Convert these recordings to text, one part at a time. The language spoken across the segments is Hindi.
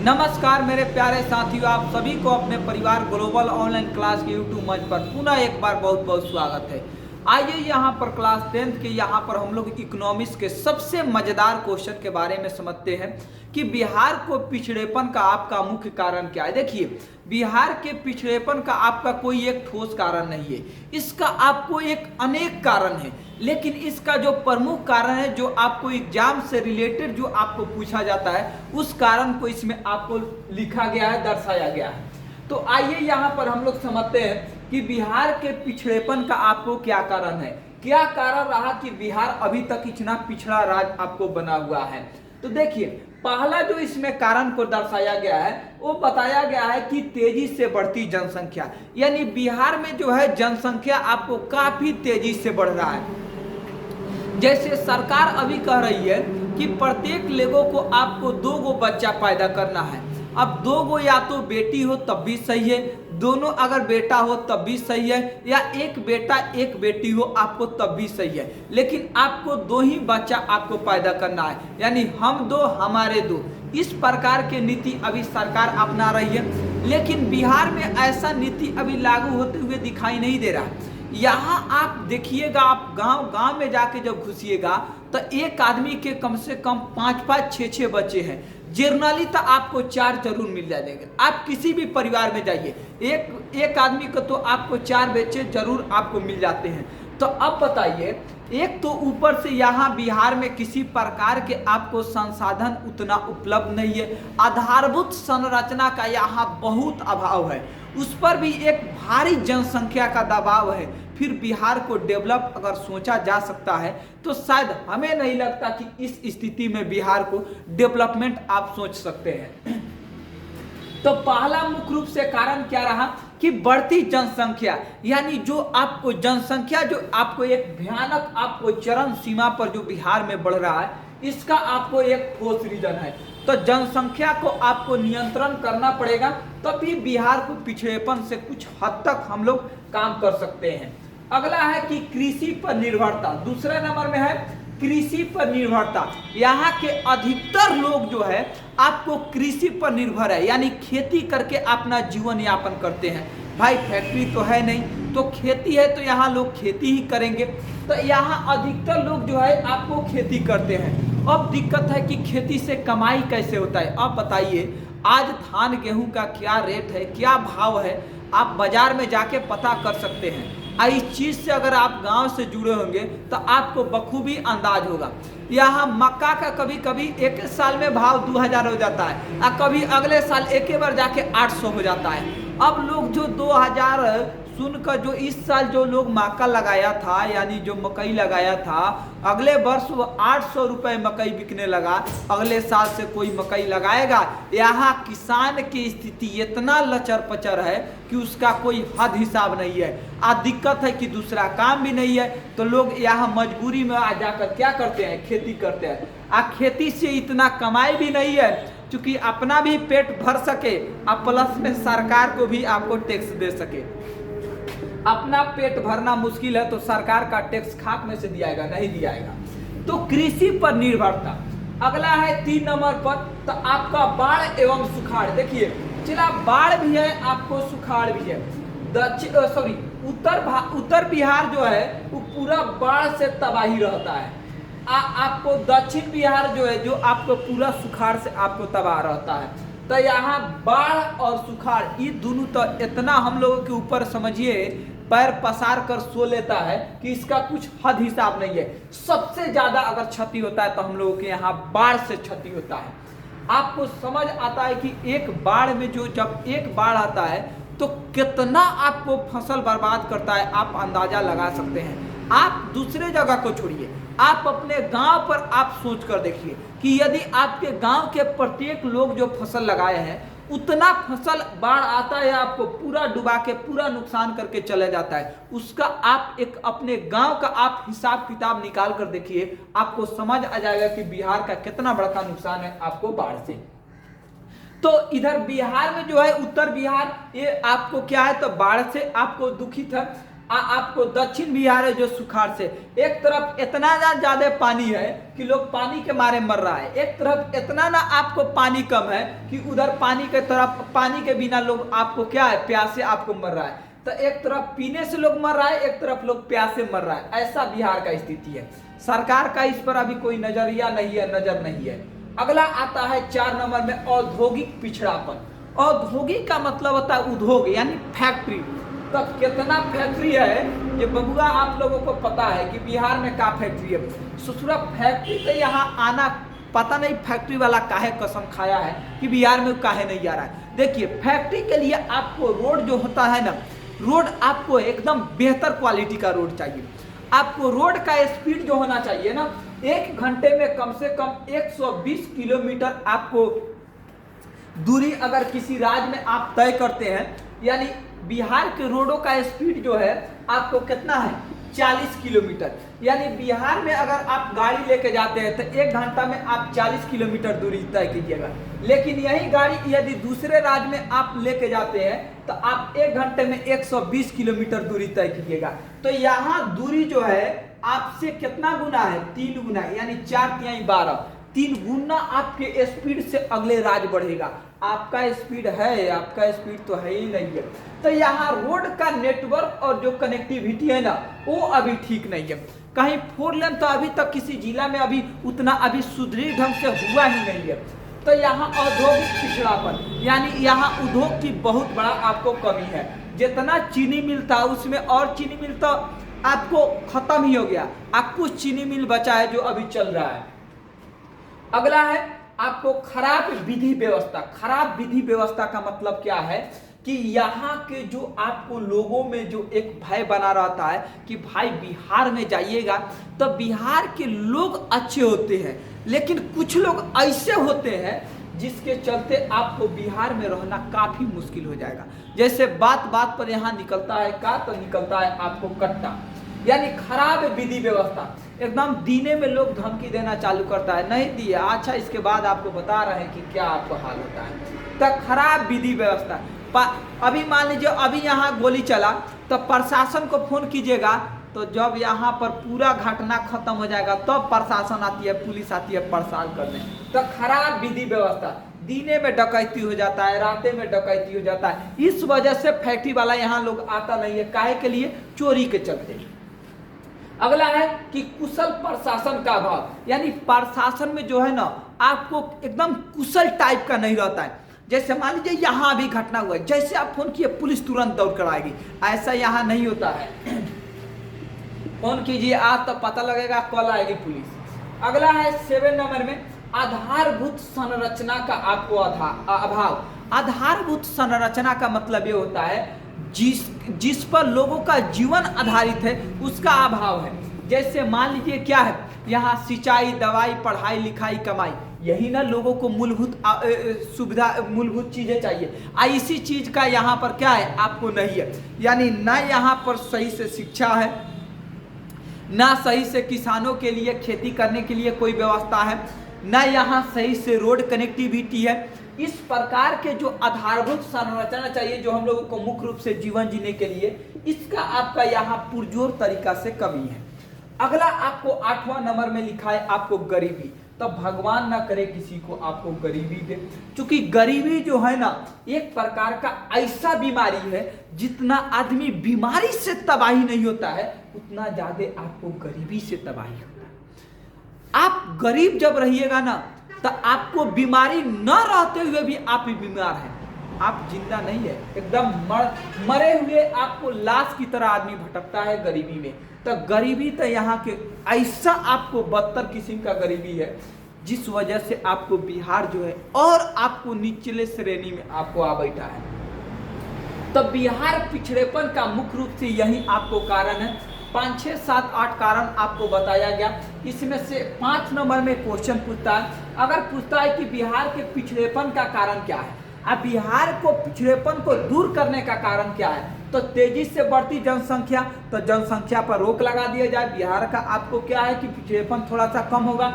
नमस्कार मेरे प्यारे साथियों, आप सभी को अपने परिवार ग्लोबल ऑनलाइन क्लास के यूट्यूब मंच पर पुनः एक बार बहुत बहुत स्वागत है। आइए यहाँ पर क्लास 10th के यहाँ पर हम लोग इकोनॉमिक्स के सबसे मजेदार क्वेश्चन के बारे में समझते हैं कि बिहार को पिछड़ेपन का आपका मुख्य कारण क्या है। देखिए, बिहार के पिछड़ेपन का आपका कोई एक ठोस कारण नहीं है, इसका आपको एक अनेक कारण है, लेकिन इसका जो प्रमुख कारण है, जो आपको एग्जाम से रिलेटेड जो आपको पूछा जाता है, उस कारण को इसमें आपको लिखा गया है, दर्शाया गया है। तो आइए यहाँ पर हम लोग समझते हैं कि बिहार के पिछड़ेपन का आपको क्या कारण है, क्या कारण रहा कि बिहार अभी तक इतना पिछड़ा राज्य आपको बना हुआ है। तो देखिए, पहला जो इसमें कारण को दर्शाया गया है वो बताया गया है कि तेजी से बढ़ती जनसंख्या, यानी बिहार में जो है जनसंख्या आपको काफी तेजी से बढ़ रहा है। जैसे सरकार अभी कह रही है कि प्रत्येक लोगों को आपको 2 बच्चा पैदा करना है। अब 2 या तो बेटी हो तब भी सही है, दोनों अगर बेटा हो तब भी सही है, या एक बेटा एक बेटी हो आपको तब भी सही है, लेकिन आपको 2 ही बच्चा आपको पैदा करना है, यानी हम 2 हमारे 2। इस प्रकार की नीति अभी सरकार अपना रही है, लेकिन बिहार में ऐसा नीति अभी लागू होते हुए दिखाई नहीं दे रहा। यहाँ आप देखिएगा, आप गांव में जाके जब घुसिएगा तो एक आदमी के कम से कम 5-5, 6-6 बच्चे हैं। जनरली तो आपको 4 जरूर मिल जाएंगे। आप किसी भी परिवार में जाइए, एक आदमी को तो आपको 4 बच्चे जरूर आपको मिल जाते हैं। तो अब बताइए, एक तो ऊपर से यहाँ बिहार में किसी प्रकार के आपको संसाधन उतना उपलब्ध नहीं है, आधारभूत संरचना का यहाँ बहुत अभाव है, उस पर भी एक भारी जनसंख्या का दबाव है। फिर बिहार को डेवलप अगर सोचा जा सकता है तो शायद हमें नहीं लगता कि इस स्थिति में बिहार को डेवलपमेंट आप सोच सकते हैं। तो पहला मुख्य रूप से कारण क्या रहा कि बढ़ती जनसंख्या, यानी जो आपको जनसंख्या जो आपको एक भयानक आपको चरम सीमा पर जो बिहार में बढ़ रहा है, इसका आपको एक ठोस रीजन है। तो जनसंख्या को आपको नियंत्रण करना पड़ेगा, तभी बिहार को पिछड़ेपन से कुछ हद तक हम लोग काम कर सकते हैं। अगला है कि कृषि पर निर्भरता, दूसरे नंबर में है कृषि पर निर्भरता। यहाँ के अधिकतर लोग जो है आपको कृषि पर निर्भर है, यानी खेती करके अपना जीवन यापन करते हैं। भाई फैक्ट्री तो है नहीं, तो खेती है तो यहाँ लोग खेती ही करेंगे। तो यहाँ अधिकतर लोग जो है आपको खेती करते हैं। अब दिक्कत है कि खेती से कमाई कैसे होता है। अब बताइए, आज धान गेहूं का क्या रेट है, क्या भाव है, आप बाजार में जाके पता कर सकते हैं। इस चीज़ से अगर आप गांव से जुड़े होंगे तो आपको बखूबी अंदाज होगा। यहाँ मक्का का कभी कभी एक साल में भाव 2000 हो जाता है, और कभी अगले साल एक बार जाके 800 हो जाता है। अब लोग जो 2000 सुनकर जो इस साल जो लोग मक्का लगाया था, यानी जो मकई लगाया था, अगले वर्ष वो 800 रुपये मकई बिकने लगा। अगले साल से कोई मकई लगाएगा? यहाँ किसान की स्थिति इतना लचर पचर है कि उसका कोई हद हिसाब नहीं है। दिक्कत है कि दूसरा काम भी नहीं है, तो लोग यहाँ मजबूरी में आ जाकर क्या करते हैं, खेती करते हैं। खेती से इतना कमाई भी नहीं है क्योंकि अपना भी पेट भर सके और प्लस में सरकार को भी आपको टैक्स दे सके। अपना पेट भरना मुश्किल है तो सरकार का टैक्स खाक में से दियाएगा, नहीं दियाएगा। तो कृषि पर निर्भरता। अगला है 3 नंबर पर, तो आपका बाढ़ एवं सुखाड़। देखिए, चला बाढ़ भी है, आपको सुखाड़ भी है। उत्तर बिहार जो है वो पूरा बाढ़ से तबाही रहता है। आपको दक्षिण बिहार जो है, जो आपको पूरा सुखाड़ से आपको तबाह रहता है। तो यहाँ बाढ़ और सुखाड़ ये दोनों तो इतना हम लोगों के ऊपर समझिए पैर पसार कर सो लेता है कि इसका कुछ हद हिसाब नहीं है। सबसे ज्यादा अगर क्षति होता है तो हम लोगों के यहाँ बाढ़ से क्षति होता है। आपको समझ आता है कि एक बाढ़ में जब एक बाढ़ आता है तो कितना आपको फसल बर्बाद करता है, आप अंदाजा लगा सकते हैं। आप दूसरे जगह को छोड़िए, आप अपने गांव पर आप सोच कर देखिए कि यदि आपके गांव के प्रत्येक लोग जो फसल लगाए हैं, उतना फसल बाढ़ आता है आपको पूरा डुबा के पूरा नुकसान करके चले जाता है, उसका आप एक अपने गांव का आप हिसाब किताब निकाल कर देखिए, आपको समझ आ जाएगा कि बिहार का कितना बड़ा नुकसान है आपको बाढ़ से। तो इधर बिहार में जो है उत्तर बिहार, ये आपको क्या है तो बाढ़ से आपको दुखित है। आपको दक्षिण बिहार है जो सुखाड़ से, एक तरफ इतना ज्यादा पानी है कि लोग पानी के मारे मर रहा है, एक तरफ इतना ना आपको पानी कम है कि उधर पानी के तरफ पानी के बिना लोग आपको क्या है प्यासे आपको मर रहा है। तो एक तरफ पीने से लोग मर रहा है, एक तरफ लोग प्यासे मर रहा है, ऐसा बिहार का स्थिति है। सरकार का इस पर अभी कोई नजरिया नहीं है, नजर नहीं है। अगला आता है 4 नंबर में औद्योगिक पिछड़ापन। औद्योगिक का मतलब होता है उद्योग यानी फैक्ट्री। तो कितना फैक्ट्री है ये बबुआ आप लोगों को पता है कि बिहार में का फैक्ट्री है। ससुरा फैक्ट्री तो यहाँ आना पता नहीं फैक्ट्री वाला काहे कसम खाया है कि बिहार में काहे नहीं आ रहा है। देखिए फैक्ट्री के लिए आपको रोड जो होता है ना, रोड आपको एकदम बेहतर क्वालिटी का रोड चाहिए। आपको रोड का स्पीड जो होना चाहिए ना, 1 घंटे में कम से कम 120 किलोमीटर आपको दूरी अगर किसी राज्य में आप तय करते हैं, यानी बिहार के रोडों का स्पीड जो है आपको कितना है 40 किलोमीटर। यानी बिहार में अगर आप गाड़ी लेके जाते हैं तो 1 घंटा में आप 40 किलोमीटर दूरी तय कीजिएगा। लेकिन यही गाड़ी यदि दूसरे राज्य में आप लेके जाते हैं तो आप 1 घंटे में 120 किलोमीटर दूरी तय कीजिएगा। तो यहाँ दूरी जो है आपसे कितना गुना है 3 गुना, यानी 4 तिहाई 12, 3 गुना आपके स्पीड से अगले राज्य बढ़ेगा। आपका स्पीड है, आपका स्पीड तो है ही नहीं है। तो यहाँ रोड का नेटवर्क और जो कनेक्टिविटी है ना वो अभी ठीक नहीं है। कहीं 4 लेन तो अभी तक किसी जिला में अभी उतना अभी सुदृढ़ ढंग से हुआ ही नहीं है। तो यहाँ औद्योगिक पिछड़ापन यानी यहाँ उद्योग की बहुत बड़ा आपको कमी है। जितना चीनी मिल था उसमें और चीनी मिल तो आपको खत्म ही हो गया, अब कुछ चीनी मिल बचा है जो अभी चल रहा है। अगला है आपको खराब विधि व्यवस्था। खराब विधि व्यवस्था का मतलब क्या है कि यहाँ के जो आपको लोगों में जो एक भय बना रहता है कि भाई बिहार में जाइएगा तो बिहार के लोग अच्छे होते हैं, लेकिन कुछ लोग ऐसे होते हैं जिसके चलते आपको बिहार में रहना काफी मुश्किल हो जाएगा। जैसे बात बात पर यहाँ निकलता है का, तो निकलता है आपको कट्टा, यानी खराब विधि व्यवस्था। एकदम दीने में लोग धमकी देना चालू करता है, नहीं दिया अच्छा इसके बाद आपको बता रहे हैं कि क्या आपको हाल होता है। तो खराब विधि व्यवस्था। अभी मान लीजिए अभी यहाँ गोली चला तो प्रशासन को फोन कीजिएगा, तो जब यहाँ पर पूरा घटना खत्म हो जाएगा तब तो प्रशासन आती है, पुलिस आती है पड़ताल करने। तो खराब विधि व्यवस्था, दिने में डकैती हो जाता है, रातें में डकैती हो जाता है। इस वजह से फैक्ट्री वाला यहाँ लोग आता नहीं है, काहे के लिए, चोरी के चलते। अगला है कि कुशल प्रशासन का अभाव, यानी प्रशासन में जो है ना आपको एकदम कुशल टाइप का नहीं रहता है। जैसे मान लीजिए यहाँ भी घटना हुआ है, जैसे आप फोन किए पुलिस तुरंत दौड़ कर आएगी, ऐसा यहाँ नहीं होता है। फोन कीजिए आज तो पता लगेगा कल आएगी पुलिस। अगला है 7 नंबर में आधारभूत संरचना का आपको अभाव। आधारभूत संरचना का मतलब ये होता है जिस पर लोगों का जीवन आधारित है उसका अभाव है। जैसे मान लीजिए क्या है यहाँ सिंचाई, दवाई, पढ़ाई लिखाई, कमाई, यही ना लोगों को मूलभूत सुविधा, मूलभूत चीजें चाहिए। इसी चीज का यहाँ पर क्या है आपको नहीं है, यानी ना यहाँ पर सही से शिक्षा है, ना सही से किसानों के लिए खेती करने के लिए कोई व्यवस्था है, ना यहाँ सही से रोड कनेक्टिविटी है। इस प्रकार के जो आधारभूत संरचना चाहिए जो हम लोगों को मुख्य रूप से जीवन जीने के लिए, इसका आपका यहाँ पुरजोर तरीका से कमी है। अगला आपको 8वां नंबर में लिखा है आपको गरीबी। तो भगवान ना करे किसी को आपको गरीबी दे, क्योंकि गरीबी जो है ना एक प्रकार का ऐसा बीमारी है, जितना आदमी बीमारी से तबाही नहीं होता है उतना ज्यादा आपको गरीबी से तबाही होता है। आप गरीब जब रहिएगा ना तो आपको बीमारी न रहते हुए भी आप बीमार हैं, आप जिंदा नहीं है, एकदम मरे हुए आपको लाश की तरह आदमी भटकता है गरीबी में। तो गरीबी तो यहाँ के ऐसा आपको बदतर किस्म का गरीबी है जिस वजह से आपको बिहार जो है और आपको निचले श्रेणी में आपको आ बैठा है। तो बिहार पिछड़ेपन का मुख्य रूप से यही आपको कारण है। 5, 6, 7, 8 कारण आपको बताया गया। इसमें से 5 नंबर में क्वेश्चन पूछता है, अगर पूछता है कि बिहार के पिछड़ेपन का कारण क्या है, अब बिहार को पिछड़ेपन को दूर करने का कारण क्या है, तो तेजी से बढ़ती जनसंख्या, तो जनसंख्या पर रोक लगा दिया जाए। बिहार का आपको क्या है कि पिछड़ेपन थोड़ा सा कम होगा।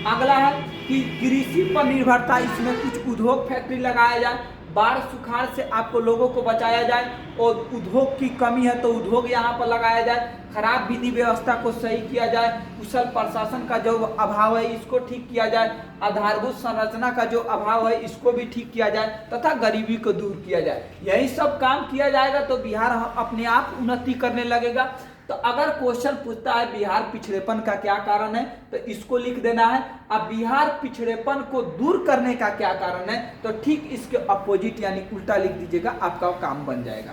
अगला है कि कृषि पर निर्भरता, इसमें कुछ उद्योग फैक्ट्री लगाया जाए, बाढ़ सुखाड़ से आपको लोगों को बचाया जाए, और उद्योग की कमी है तो उद्योग यहाँ पर लगाया जाए, खराब विधि व्यवस्था को सही किया जाए, कुशल प्रशासन का जो अभाव है इसको ठीक किया जाए, आधारभूत संरचना का जो अभाव है इसको भी ठीक किया जाए, तथा गरीबी को दूर किया जाए। यही सब काम किया जाएगा तो बिहार अपने आप उन्नति करने लगेगा। तो अगर क्वेश्चन पूछता है बिहार पिछड़ेपन का क्या कारण है, तो इसको लिख देना है। अब बिहार पिछड़ेपन को दूर करने का क्या कारण है, तो ठीक इसके अपोजिट यानी उल्टा लिख दीजिएगा, आपका काम बन जाएगा।